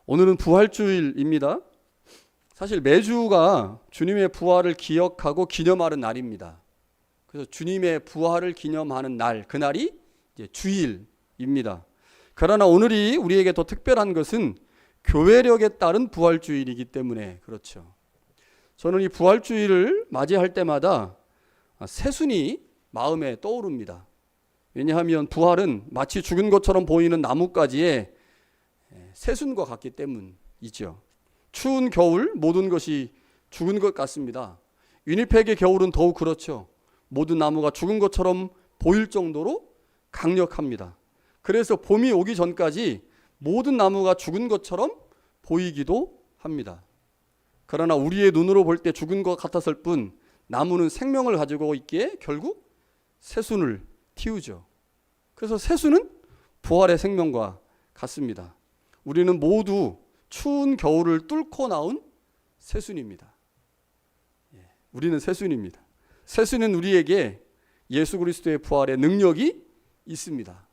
오늘은 부활주일입니다. 사실 매주가 주님의 부활을 기억하고 기념하는 날입니다. 그래서 주님의 부활을 기념하는 날, 그날이 이제 주일입니다. 그러나 오늘이 우리에게 더 특별한 것은 교회력에 따른 부활주일이기 때문에 그렇죠. 저는 이 부활주일을 맞이할 때마다 새순이 마음에 떠오릅니다. 왜냐하면 부활은 마치 죽은 것처럼 보이는 나뭇가지의 새순과 같기 때문이죠. 추운 겨울 모든 것이 죽은 것 같습니다. 위니펙의 겨울은 더욱 그렇죠. 모든 나무가 죽은 것처럼 보일 정도로 강력합니다. 그래서 봄이 오기 전까지 모든 나무가 죽은 것처럼 보이기도 합니다. 그러나 우리의 눈으로 볼 때 죽은 것 같았을 뿐 나무는 생명을 가지고 있기에 결국 새순을 틔우죠. 그래서 새순은 부활의 생명과 같습니다. 우리는 모두 추운 겨울을 뚫고 나온 새순입니다. 우리는 새순입니다. 새순은 우리에게 예수 그리스도의 부활의 능력이 있습니다.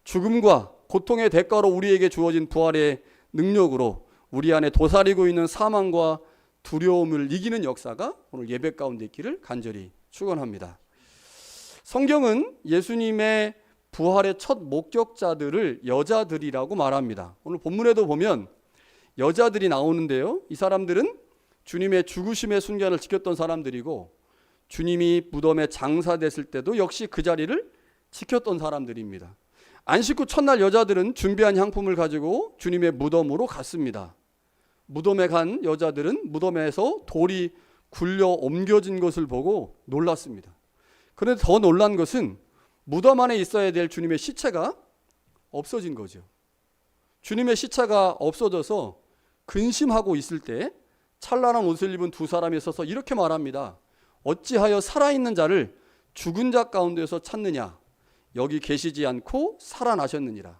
죽음과 고통의 대가로 우리에게 주어진 부활의 능력으로 우리 안에 도사리고 있는 사망과 두려움을 이기는 역사가 오늘 예배 가운데 있기를 간절히 축원합니다. 성경은 예수님의 부활의 첫 목격자들을 여자들이라고 말합니다. 오늘 본문에도 보면 여자들이 나오는데요. 이 사람들은 주님의 죽으심의 순간을 지켰던 사람들이고 주님이 무덤에 장사됐을 때도 역시 그 자리를 지켰던 사람들입니다. 안식 후 첫날 여자들은 준비한 향품을 가지고 주님의 무덤으로 갔습니다. 무덤에 간 여자들은 무덤에서 돌이 굴려 옮겨진 것을 보고 놀랐습니다. 그런데 더 놀란 것은 무덤 안에 있어야 될 주님의 시체가 없어진 거죠. 주님의 시체가 없어져서 근심하고 있을 때 찬란한 옷을 입은 두 사람이 서서 이렇게 말합니다. 어찌하여 살아있는 자를 죽은 자 가운데서 찾느냐? 여기 계시지 않고 살아나셨느니라.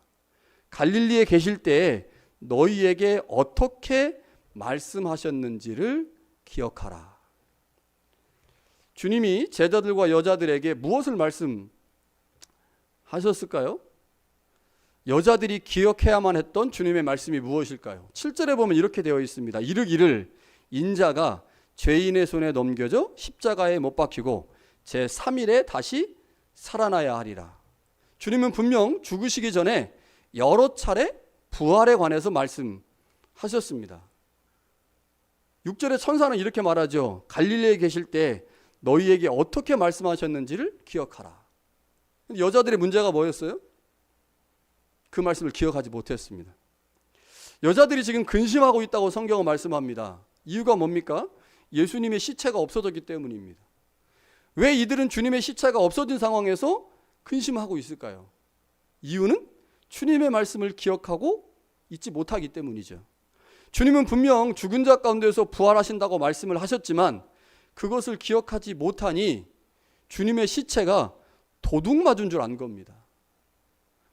갈릴리에 계실 때에 너희에게 어떻게 말씀하셨는지를 기억하라. 주님이 제자들과 여자들에게 무엇을 말씀하셨을까요? 여자들이 기억해야만 했던 주님의 말씀이 무엇일까요? 7절에 보면 이렇게 되어 있습니다. 이르기를 인자가 죄인의 손에 넘겨져 십자가에 못 박히고 제3일에 다시 살아나야 하리라. 주님은 분명 죽으시기 전에 여러 차례 부활에 관해서 말씀하셨습니다. 6절에 천사는 이렇게 말하죠. 갈릴리에 계실 때 너희에게 어떻게 말씀하셨는지를 기억하라. 여자들의 문제가 뭐였어요? 그 말씀을 기억하지 못했습니다. 여자들이 지금 근심하고 있다고 성경은 말씀합니다. 이유가 뭡니까? 예수님의 시체가 없어졌기 때문입니다. 왜 이들은 주님의 시체가 없어진 상황에서 근심하고 있을까요? 이유는 주님의 말씀을 기억하고 있지 못하기 때문이죠. 주님은 분명 죽은 자 가운데서 부활하신다고 말씀을 하셨지만 그것을 기억하지 못하니 주님의 시체가 도둑 맞은 줄 안 겁니다.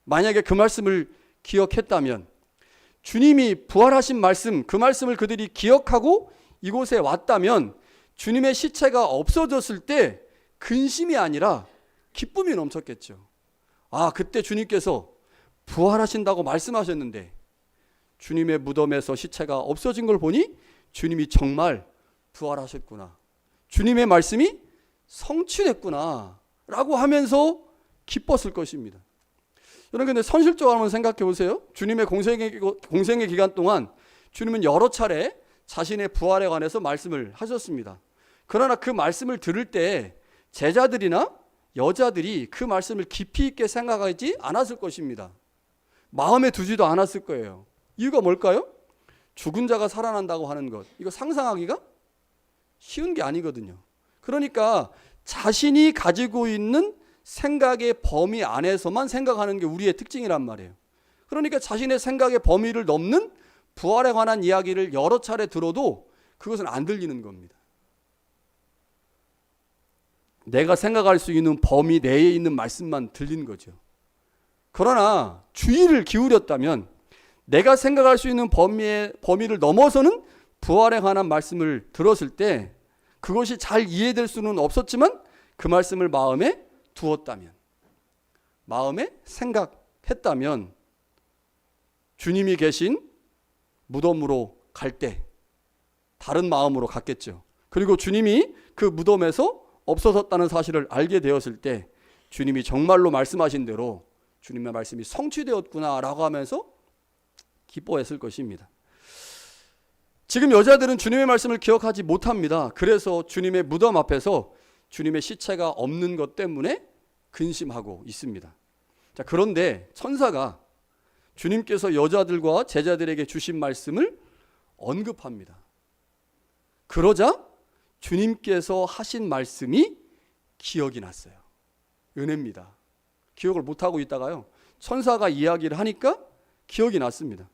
만약에 그 말씀을 기억했다면 주님이 부활하신 말씀, 그 말씀을 그들이 기억하고 이곳에 왔다면 주님의 시체가 없어졌을 때 근심이 아니라 기쁨이 넘쳤겠죠. 아, 그때 주님께서 부활하신다고 말씀하셨는데 주님의 무덤에서 시체가 없어진 걸 보니 주님이 정말 부활하셨구나. 주님의 말씀이 성취됐구나 라고 하면서 기뻤을 것입니다. 여러분, 근데 선실적으로 한번 생각해 보세요. 주님의 공생의 기간 동안 주님은 여러 차례 자신의 부활에 관해서 말씀을 하셨습니다. 그러나 그 말씀을 들을 때 제자들이나 여자들이 그 말씀을 깊이 있게 생각하지 않았을 것입니다. 마음에 두지도 않았을 거예요. 이유가 뭘까요? 죽은 자가 살아난다고 하는 것, 이거 상상하기가 쉬운 게 아니거든요. 그러니까 자신이 가지고 있는 생각의 범위 안에서만 생각하는 게 우리의 특징이란 말이에요. 그러니까 자신의 생각의 범위를 넘는 부활에 관한 이야기를 여러 차례 들어도 그것은 안 들리는 겁니다. 내가 생각할 수 있는 범위 내에 있는 말씀만 들리는 거죠. 그러나 주의를 기울였다면 내가 생각할 수 있는 범위를 넘어서는 부활에 관한 말씀을 들었을 때 그것이 잘 이해될 수는 없었지만 그 말씀을 마음에 두었다면, 마음에 생각했다면 주님이 계신 무덤으로 갈 때 다른 마음으로 갔겠죠. 그리고 주님이 그 무덤에서 없어졌다는 사실을 알게 되었을 때 주님이 정말로 말씀하신 대로 주님의 말씀이 성취되었구나라고 하면서 기뻐했을 것입니다. 지금 여자들은 주님의 말씀을 기억하지 못합니다. 그래서 주님의 무덤 앞에서 주님의 시체가 없는 것 때문에 근심하고 있습니다. 자, 그런데 천사가 주님께서 여자들과 제자들에게 주신 말씀을 언급합니다. 그러자 주님께서 하신 말씀이 기억이 났어요. 은혜입니다. 기억을 못하고 있다가요, 천사가 이야기를 하니까 기억이 났습니다.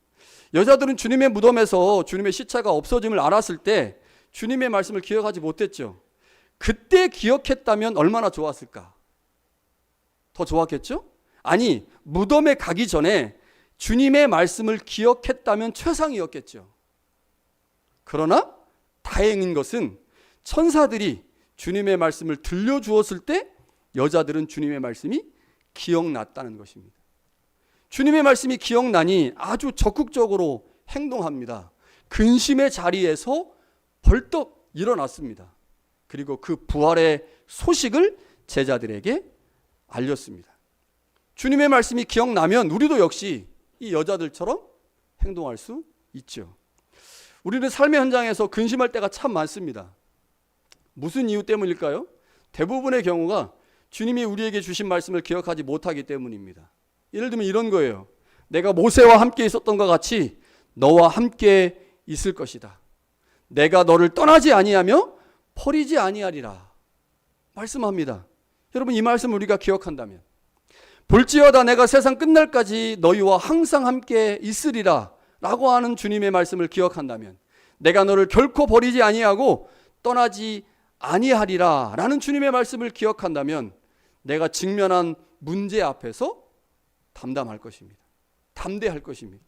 여자들은 주님의 무덤에서 주님의 시체가 없어짐을 알았을 때 주님의 말씀을 기억하지 못했죠. 그때 기억했다면 얼마나 좋았을까? 더 좋았겠죠? 아니, 무덤에 가기 전에 주님의 말씀을 기억했다면 최상이었겠죠. 그러나 다행인 것은 천사들이 주님의 말씀을 들려주었을 때 여자들은 주님의 말씀이 기억났다는 것입니다. 주님의 말씀이 기억나니 아주 적극적으로 행동합니다. 근심의 자리에서 벌떡 일어났습니다. 그리고 그 부활의 소식을 제자들에게 알렸습니다. 주님의 말씀이 기억나면 우리도 역시 이 여자들처럼 행동할 수 있죠. 우리는 삶의 현장에서 근심할 때가 참 많습니다. 무슨 이유 때문일까요? 대부분의 경우가 주님이 우리에게 주신 말씀을 기억하지 못하기 때문입니다. 예를 들면 이런 거예요. 내가 모세와 함께 있었던 것 같이 너와 함께 있을 것이다. 내가 너를 떠나지 아니하며 버리지 아니하리라 말씀합니다. 여러분, 이 말씀 우리가 기억한다면, 볼지어다 내가 세상 끝날까지 너희와 항상 함께 있으리라 라고 하는 주님의 말씀을 기억한다면, 내가 너를 결코 버리지 아니하고 떠나지 아니하리라 라는 주님의 말씀을 기억한다면 내가 직면한 문제 앞에서 담담할 것입니다. 담대할 것입니다.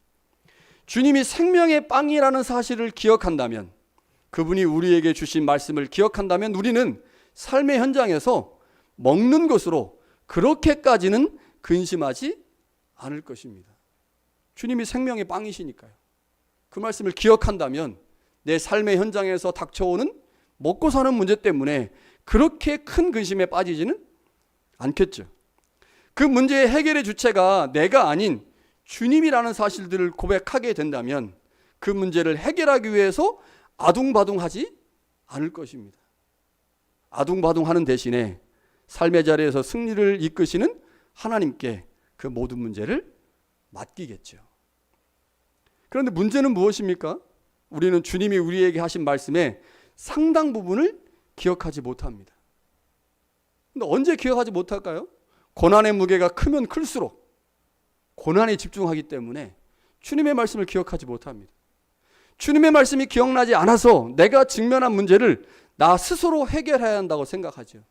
주님이 생명의 빵이라는 사실을 기억한다면, 그분이 우리에게 주신 말씀을 기억한다면 우리는 삶의 현장에서 먹는 것으로 그렇게까지는 근심하지 않을 것입니다. 주님이 생명의 빵이시니까요. 그 말씀을 기억한다면 내 삶의 현장에서 닥쳐오는 먹고 사는 문제 때문에 그렇게 큰 근심에 빠지지는 않겠죠. 그 문제의 해결의 주체가 내가 아닌 주님이라는 사실들을 고백하게 된다면 그 문제를 해결하기 위해서 아둥바둥하지 않을 것입니다. 아둥바둥하는 대신에 삶의 자리에서 승리를 이끄시는 하나님께 그 모든 문제를 맡기겠죠. 그런데 문제는 무엇입니까? 우리는 주님이 우리에게 하신 말씀의 상당 부분을 기억하지 못합니다. 근데 언제 기억하지 못할까요? 고난의 무게가 크면 클수록 고난에 집중하기 때문에 주님의 말씀을 기억하지 못합니다. 주님의 말씀이 기억나지 않아서 내가 직면한 문제를 나 스스로 해결해야 한다고 생각하죠.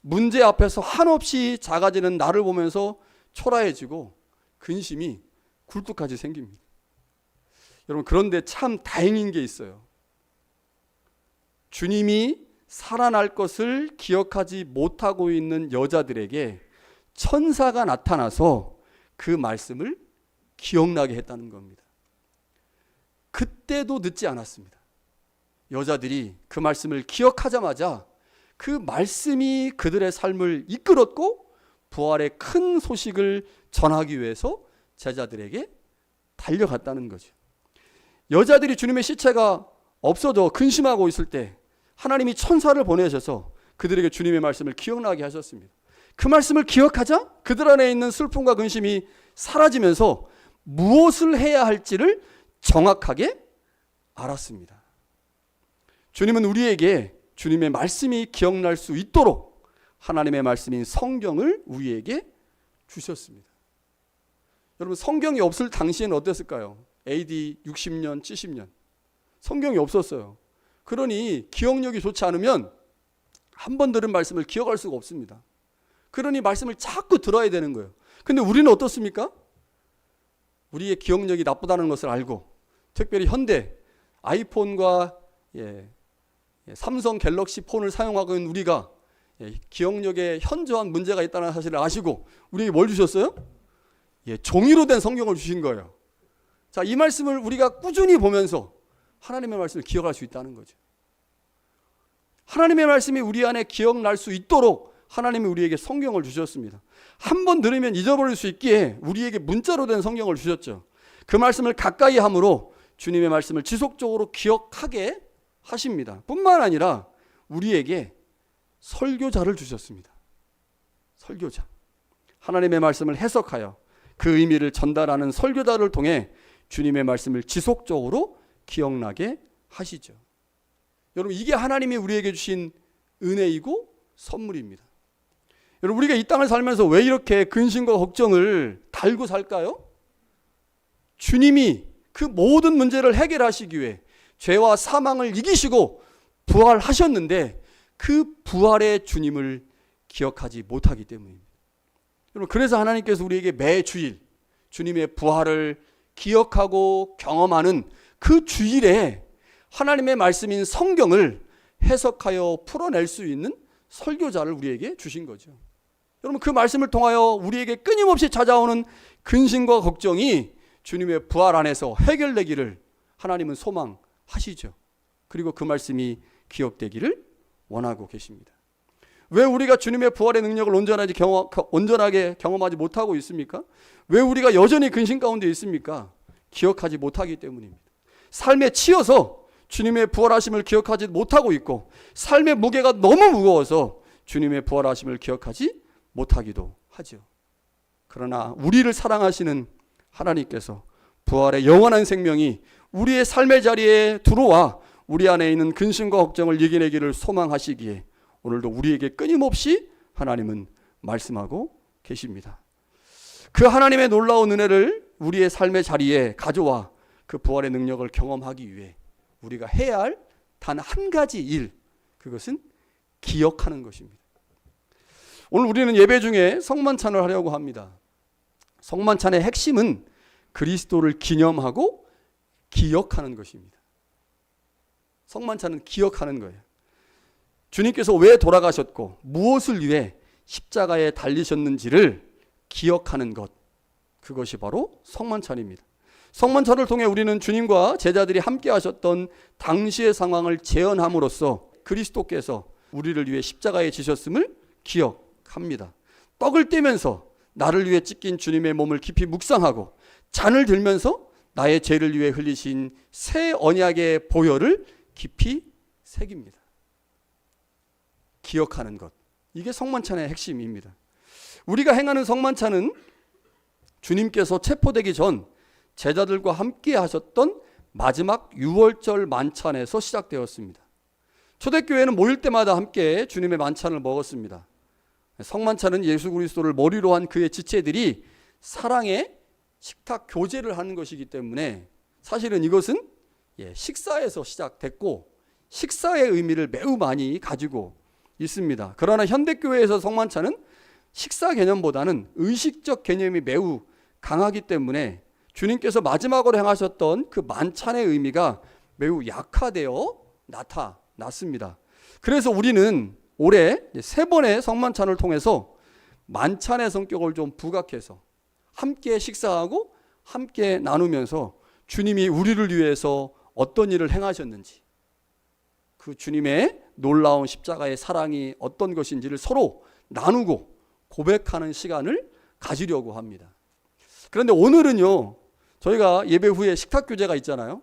문제 앞에서 한없이 작아지는 나를 보면서 초라해지고 근심이 굴뚝까지 생깁니다. 여러분, 그런데 참 다행인 게 있어요. 주님이 살아날 것을 기억하지 못하고 있는 여자들에게 천사가 나타나서 그 말씀을 기억나게 했다는 겁니다. 그때도 늦지 않았습니다. 여자들이 그 말씀을 기억하자마자 그 말씀이 그들의 삶을 이끌었고 부활의 큰 소식을 전하기 위해서 제자들에게 달려갔다는 거죠. 여자들이 주님의 시체가 없어져 근심하고 있을 때 하나님이 천사를 보내셔서 그들에게 주님의 말씀을 기억나게 하셨습니다. 그 말씀을 기억하자 그들 안에 있는 슬픔과 근심이 사라지면서 무엇을 해야 할지를 정확하게 알았습니다. 주님은 우리에게 주님의 말씀이 기억날 수 있도록 하나님의 말씀인 성경을 우리에게 주셨습니다. 여러분, 성경이 없을 당시에는 어땠을까요? AD 60년, 70년. 성경이 없었어요. 그러니 기억력이 좋지 않으면 한 번 들은 말씀을 기억할 수가 없습니다. 그러니 말씀을 자꾸 들어야 되는 거예요. 근데 우리는 어떻습니까? 우리의 기억력이 나쁘다는 것을 알고, 특별히 현대 아이폰과 삼성 갤럭시 폰을 사용하고 있는 우리가 기억력에 현저한 문제가 있다는 사실을 아시고 우리에게 뭘 주셨어요? 종이로 된 성경을 주신 거예요. 자, 이 말씀을 우리가 꾸준히 보면서 하나님의 말씀을 기억할 수 있다는 거죠. 하나님의 말씀이 우리 안에 기억날 수 있도록 하나님이 우리에게 성경을 주셨습니다. 한 번 들으면 잊어버릴 수 있기에 우리에게 문자로 된 성경을 주셨죠. 그 말씀을 가까이 함으로 주님의 말씀을 지속적으로 기억하게 하십니다. 뿐만 아니라 우리에게 설교자를 주셨습니다. 설교자. 하나님의 말씀을 해석하여 그 의미를 전달하는 설교자를 통해 주님의 말씀을 지속적으로 기억나게 하시죠. 여러분, 이게 하나님이 우리에게 주신 은혜이고 선물입니다. 여러분, 우리가 이 땅을 살면서 왜 이렇게 근심과 걱정을 달고 살까요? 주님이 그 모든 문제를 해결하시기 위해 죄와 사망을 이기시고 부활하셨는데 그 부활의 주님을 기억하지 못하기 때문입니다. 여러분, 그래서 하나님께서 우리에게 매주일 주님의 부활을 기억하고 경험하는 그 주일에 하나님의 말씀인 성경을 해석하여 풀어낼 수 있는 설교자를 우리에게 주신 거죠. 여러분, 그 말씀을 통하여 우리에게 끊임없이 찾아오는 근심과 걱정이 주님의 부활 안에서 해결되기를 하나님은 소망하시죠. 그리고 그 말씀이 기억되기를 원하고 계십니다. 왜 우리가 주님의 부활의 능력을 온전하게 경험하지 못하고 있습니까? 왜 우리가 여전히 근심 가운데 있습니까? 기억하지 못하기 때문입니다. 삶에 치여서 주님의 부활하심을 기억하지 못하고 있고, 삶의 무게가 너무 무거워서 주님의 부활하심을 기억하지 못하기도 하죠. 그러나 우리를 사랑하시는 하나님께서 부활의 영원한 생명이 우리의 삶의 자리에 들어와 우리 안에 있는 근심과 걱정을 이겨내기를 소망하시기에 오늘도 우리에게 끊임없이 하나님은 말씀하고 계십니다. 그 하나님의 놀라운 은혜를 우리의 삶의 자리에 가져와 그 부활의 능력을 경험하기 위해 우리가 해야 할 단 한 가지 일, 그것은 기억하는 것입니다. 오늘 우리는 예배 중에 성만찬을 하려고 합니다. 성만찬의 핵심은 그리스도를 기념하고 기억하는 것입니다. 성만찬은 기억하는 거예요. 주님께서 왜 돌아가셨고 무엇을 위해 십자가에 달리셨는지를 기억하는 것, 그것이 바로 성만찬입니다. 성만찬을 통해 우리는 주님과 제자들이 함께 하셨던 당시의 상황을 재현함으로써 그리스도께서 우리를 위해 십자가에 지셨음을 기억합니다. 떡을 떼면서 나를 위해 찢긴 주님의 몸을 깊이 묵상하고, 잔을 들면서 나의 죄를 위해 흘리신 새 언약의 보혈을 깊이 새깁니다. 기억하는 것, 이게 성만찬의 핵심입니다. 우리가 행하는 성만찬은 주님께서 체포되기 전 제자들과 함께 하셨던 마지막 유월절 만찬에서 시작되었습니다. 초대교회는 모일 때마다 함께 주님의 만찬을 먹었습니다. 성만찬은 예수 그리스도를 머리로 한 그의 지체들이 사랑의 식탁 교제를 하는 것이기 때문에 사실은 이것은 식사에서 시작됐고 식사의 의미를 매우 많이 가지고 있습니다. 그러나 현대교회에서 성만찬은 식사 개념보다는 의식적 개념이 매우 강하기 때문에 주님께서 마지막으로 행하셨던 그 만찬의 의미가 매우 약화되어 나타났습니다. 그래서 우리는 올해 3번의 성만찬을 통해서 만찬의 성격을 좀 부각해서 함께 식사하고 함께 나누면서 주님이 우리를 위해서 어떤 일을 행하셨는지, 그 주님의 놀라운 십자가의 사랑이 어떤 것인지를 서로 나누고 고백하는 시간을 가지려고 합니다. 그런데 오늘은요, 저희가 예배 후에 식탁 교제가 있잖아요.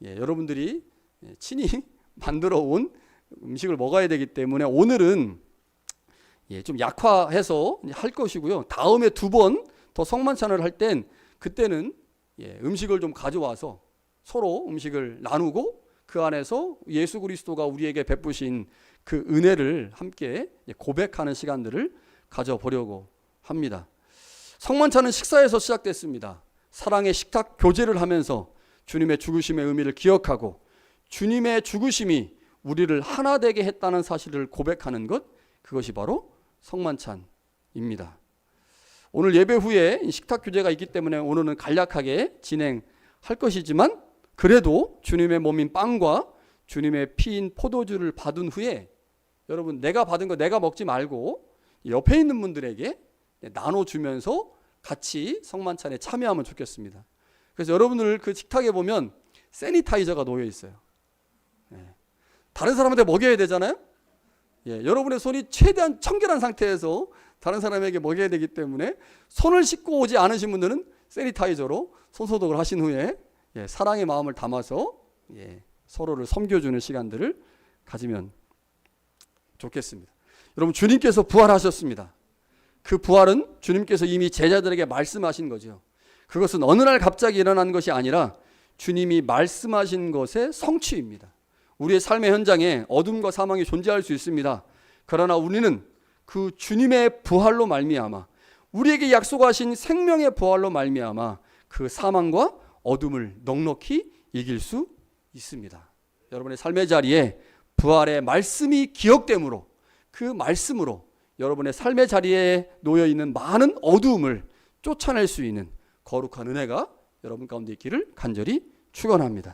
여러분들이 친히 만들어 온 음식을 먹어야 되기 때문에 오늘은 좀 약화해서 할 것이고요. 다음에 2번 더 성만찬을 할 땐 그때는 음식을 좀 가져와서 서로 음식을 나누고 그 안에서 예수 그리스도가 우리에게 베푸신 그 은혜를 함께 고백하는 시간들을 가져보려고 합니다. 성만찬은 식사에서 시작됐습니다. 사랑의 식탁 교제를 하면서 주님의 죽으심의 의미를 기억하고 주님의 죽으심이 우리를 하나 되게 했다는 사실을 고백하는 것, 그것이 바로 성만찬입니다. 오늘 예배 후에 식탁 교제가 있기 때문에 오늘은 간략하게 진행할 것이지만, 그래도 주님의 몸인 빵과 주님의 피인 포도주를 받은 후에 여러분, 내가 받은 거 내가 먹지 말고 옆에 있는 분들에게 나눠주면서 같이 성만찬에 참여하면 좋겠습니다. 그래서 여러분들 그 식탁에 보면 세니타이저가 놓여 있어요. 다른 사람한테 먹여야 되잖아요. 여러분의 손이 최대한 청결한 상태에서 다른 사람에게 먹여야 되기 때문에 손을 씻고 오지 않으신 분들은 세니타이저로 손소독을 하신 후에 사랑의 마음을 담아서 서로를 섬겨주는 시간들을 가지면 좋겠습니다. 여러분, 주님께서 부활하셨습니다. 그 부활은 주님께서 이미 제자들에게 말씀하신 거죠. 그것은 어느 날 갑자기 일어난 것이 아니라 주님이 말씀하신 것의 성취입니다. 우리의 삶의 현장에 어둠과 사망이 존재할 수 있습니다. 그러나 우리는 그 주님의 부활로 말미암아, 우리에게 약속하신 생명의 부활로 말미암아 그 사망과 어둠을 넉넉히 이길 수 있습니다. 여러분의 삶의 자리에 부활의 말씀이 기억되므로 그 말씀으로 여러분의 삶의 자리에 놓여 있는 많은 어두움을 쫓아낼 수 있는 거룩한 은혜가 여러분 가운데 있기를 간절히 축원합니다.